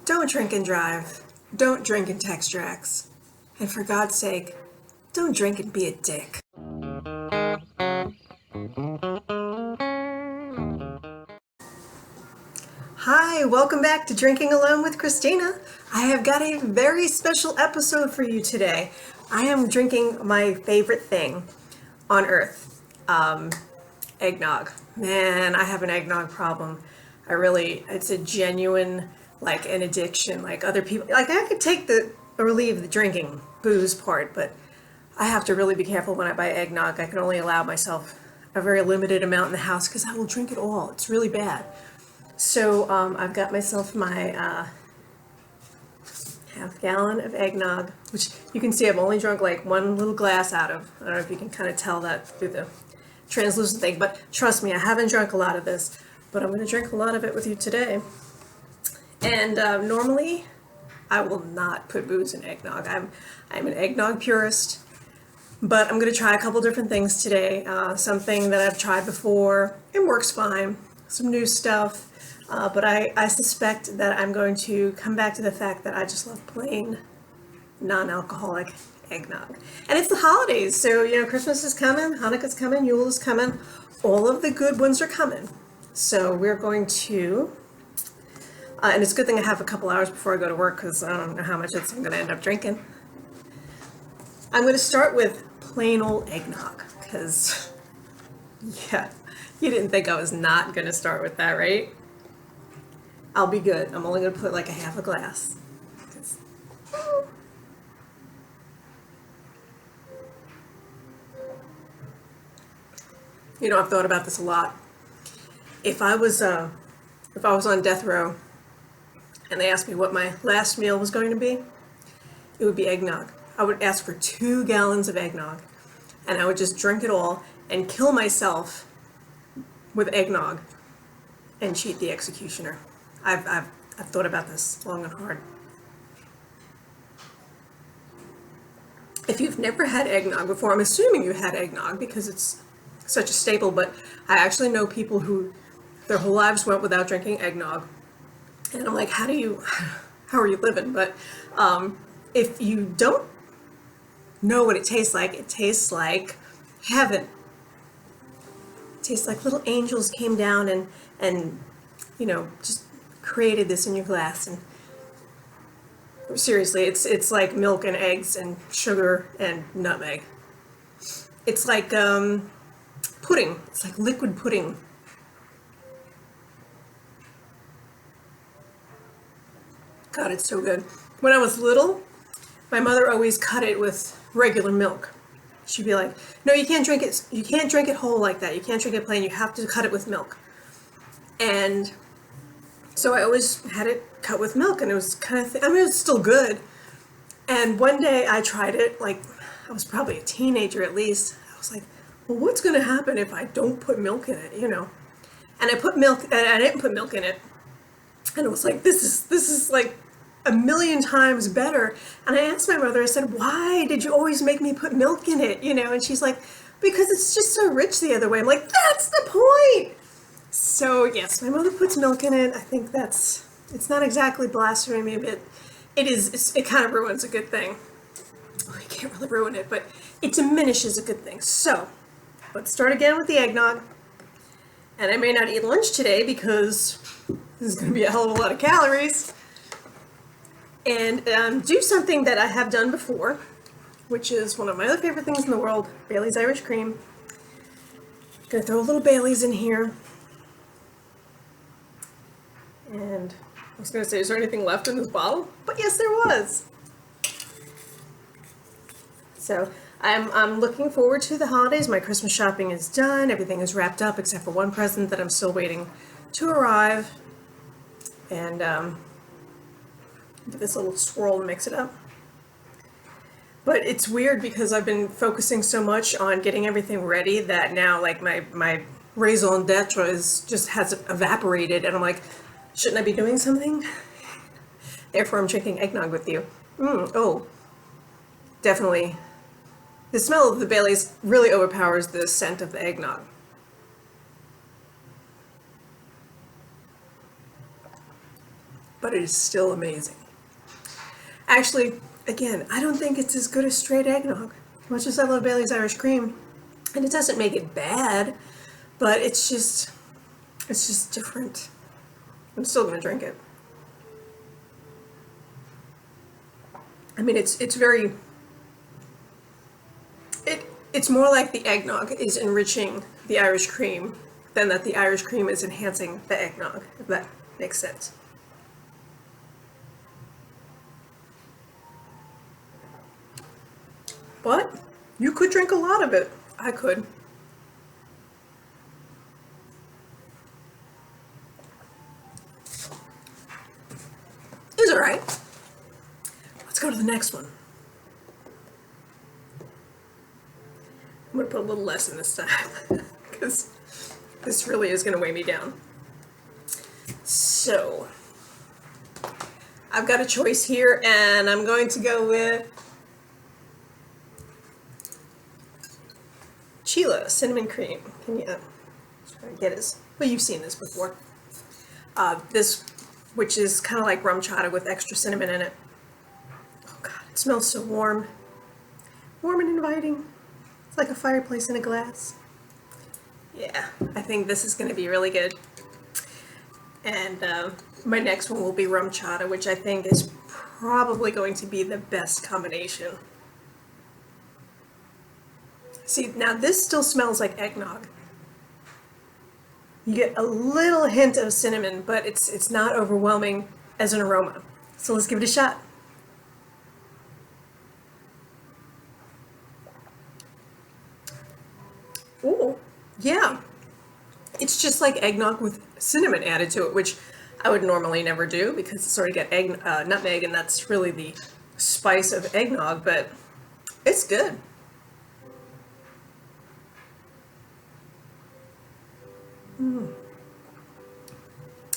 Don't drink and drive. Don't drink and text your ex. And for God's sake, don't drink and be a dick. Hi, welcome back to Drinking Alone with Christina. I have got a very special episode for you today. I am drinking my favorite thing on earth, eggnog. Man, I have an eggnog problem. It's a genuine, an addiction, like other people. Like I could take or leave the drinking booze part, but I have to really be careful when I buy eggnog. I can only allow myself a very limited amount in the house because I will drink it all. It's really bad. So I've got myself my half gallon of eggnog, which you can see I've only drunk like one little glass out of. I don't know if you can kind of tell that through the translucent thing, but trust me, I haven't drunk a lot of this, but I'm going to drink a lot of it with you today. And normally I will not put booze in eggnog. I'm an eggnog purist, but I'm going to try a couple different things today. Something that I've tried before, it works fine. Some new stuff. But I suspect that I'm going to come back to the fact that I just love plain, non-alcoholic eggnog. And it's the holidays, so, Christmas is coming, Hanukkah's coming, Yule is coming. All of the good ones are coming. So we're going to, and it's a good thing I have a couple hours before I go to work because I don't know how much I'm going to end up drinking. I'm going to start with plain old eggnog because, yeah, you didn't think I was not going to start with that, right? I'll be good. I'm only going to put like a half a glass. I've thought about this a lot. If I was on death row and they asked me what my last meal was going to be, it would be eggnog. I would ask for 2 gallons of eggnog and I would just drink it all and kill myself with eggnog and cheat the executioner. I've thought about this long and hard. If you've never had eggnog before, I'm assuming you had eggnog because it's such a staple, but I actually know people who their whole lives went without drinking eggnog. And I'm like, how are you living? But if you don't know what it tastes like heaven. It tastes like little angels came down and just created this in your glass. And seriously, it's like milk and eggs and sugar and nutmeg. It's like pudding. It's like liquid pudding. God, it's so good. When I was little, my mother always cut it with regular milk. She'd be like, no, you can't drink it. You can't drink it whole like that. You can't drink it plain. You have to cut it with milk. And so I always had it cut with milk, and it was kind of, it was still good. And one day I tried it, I was probably a teenager at least. I was like, well, what's going to happen if I don't put milk in it, And I put milk, and I didn't put milk in it. And it was like, this is like a million times better. And I asked my mother, I said, why did you always make me put milk in it? And she's like, because it's just so rich the other way. I'm like, that's the point. So yes, my mother puts milk in it. I think it's not exactly blasphemy, but it kind of ruins a good thing. Well, you can't really ruin it, but it diminishes a good thing. So let's start again with the eggnog. And I may not eat lunch today because this is going to be a hell of a lot of calories. And do something that I have done before, which is one of my other favorite things in the world, Bailey's Irish Cream. Gonna throw a little Bailey's in here. And I was going to say, is there anything left in this bottle? But yes, there was. So I'm looking forward to the holidays. My Christmas shopping is done. Everything is wrapped up except for one present that I'm still waiting to arrive. And give this a little swirl and mix it up. But it's weird because I've been focusing so much on getting everything ready that now my raison d'etre has evaporated, and I'm like, shouldn't I be doing something? Therefore, I'm drinking eggnog with you. Oh, definitely. The smell of the Baileys really overpowers the scent of the eggnog. but it is still amazing. Actually, again, I don't think it's as good as straight eggnog. As much as I love Bailey's Irish Cream, and it doesn't make it bad, but it's just different. I'm still gonna drink it. I mean, it's very, it's more like the eggnog is enriching the Irish cream than that the Irish cream is enhancing the eggnog, if that makes sense. But you could drink a lot of it. I could. It's all right. Let's go to the next one. I'm going to put a little less in this time because this really is going to weigh me down. So, I've got a choice here, and I'm going to go with Chila cinnamon cream. Can you try to get it? Well, you've seen this before. This, which is kind of like rum chata with extra cinnamon in it. Oh God, it smells so warm. Warm and inviting. It's like a fireplace in a glass. Yeah, I think this is going to be really good. And my next one will be rum chata, which I think is probably going to be the best combination. See, now this still smells like eggnog. You get a little hint of cinnamon, but it's not overwhelming as an aroma. So let's give it a shot. Oh, yeah. It's just like eggnog with cinnamon added to it, which I would normally never do because it's already got nutmeg, and that's really the spice of eggnog, but it's good.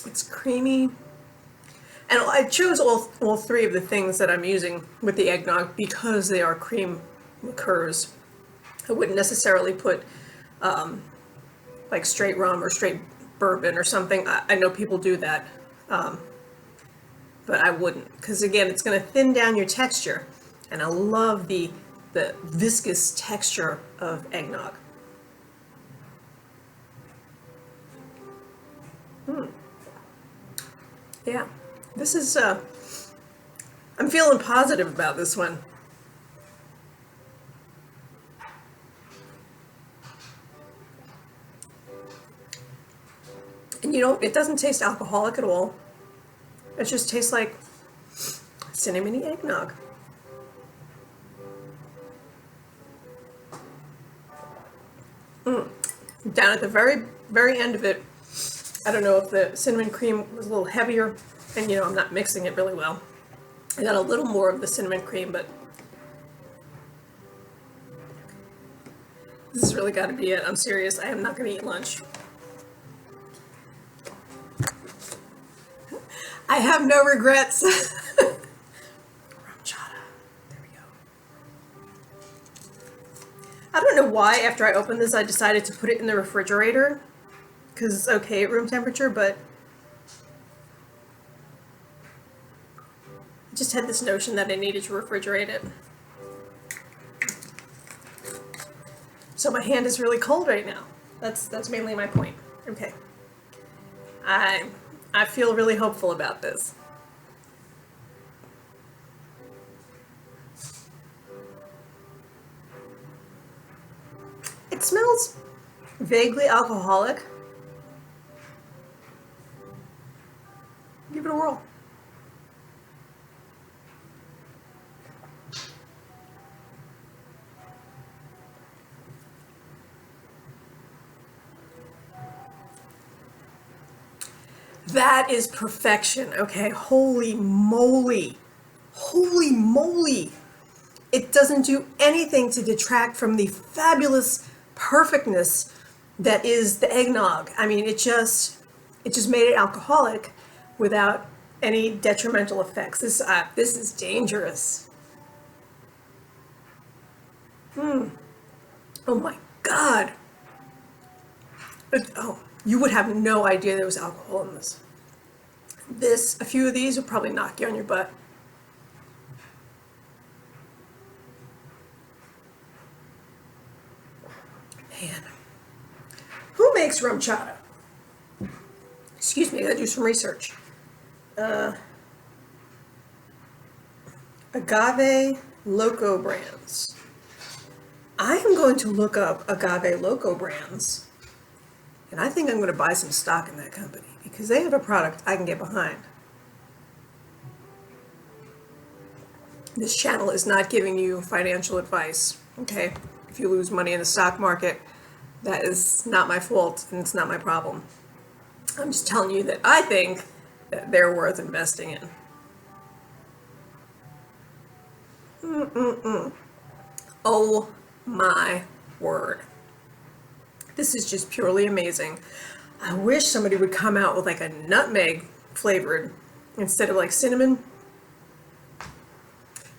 It's creamy. And I chose all three of the things that I'm using with the eggnog because they are cream liqueurs. I wouldn't necessarily put like straight rum or straight bourbon or something. I know people do that, but I wouldn't, because again, it's going to thin down your texture, and I love the viscous texture of eggnog. Yeah, this is, I'm feeling positive about this one. And you know, it doesn't taste alcoholic at all. It just tastes like cinnamony eggnog. Down at the very, very end of it, I don't know if the cinnamon cream was a little heavier, and you know, I'm not mixing it really well. I got a little more of the cinnamon cream, but this has really got to be it. I'm serious. I am not going to eat lunch. I have no regrets. Rum chata. There we go. I don't know why after I opened this I decided to put it in the refrigerator, because it's okay at room temperature, but I just had this notion that I needed to refrigerate it. So my hand is really cold right now. That's mainly my point. Okay. I feel really hopeful about this. It smells vaguely alcoholic. Give it a whirl. That is perfection, okay? Holy moly. Holy moly. It doesn't do anything to detract from the fabulous perfectness that is the eggnog. I mean, it just made it alcoholic without any detrimental effects. This is dangerous. Oh my God. Oh, you would have no idea there was alcohol in this. A few of these will probably knock you on your butt. Man, who makes rum chata? Excuse me, I gotta do some research. Agave Loco Brands. I am going to look up Agave Loco Brands, and I think I'm going to buy some stock in that company because they have a product I can get behind. This channel is not giving you financial advice, okay? If you lose money in the stock market, that is not my fault and it's not my problem. I'm just telling you that I think that they're worth investing in. Oh my word. This is just purely amazing. I wish somebody would come out with like a nutmeg flavored instead of like cinnamon.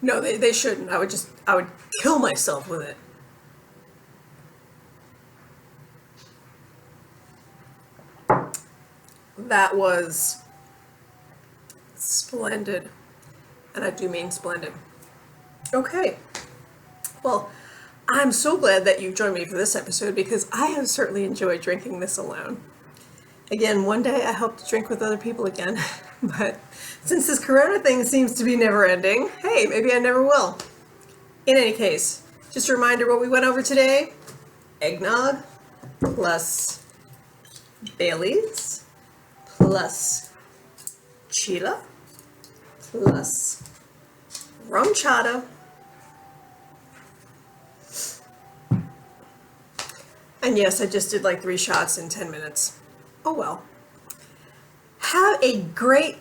No, they shouldn't. I would kill myself with it. That was splendid. And I do mean splendid. Okay. Well, I'm so glad that you joined me for this episode because I have certainly enjoyed drinking this alone. Again, one day I hope to drink with other people again, but since this Corona thing seems to be never ending, hey, maybe I never will. In any case, just a reminder what we went over today: eggnog plus Bailey's plus Chila plus rum chata. And yes, I just did like 3 shots in 10 minutes. Oh well. Have a great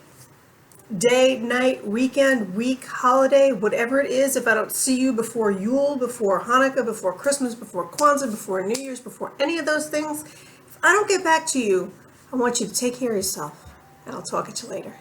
day, night, weekend, week, holiday, whatever it is. If I don't see you before Yule, before Hanukkah, before Christmas, before Kwanzaa, before New Year's, before any of those things, if I don't get back to you, I want you to take care of yourself. And I'll talk at you later.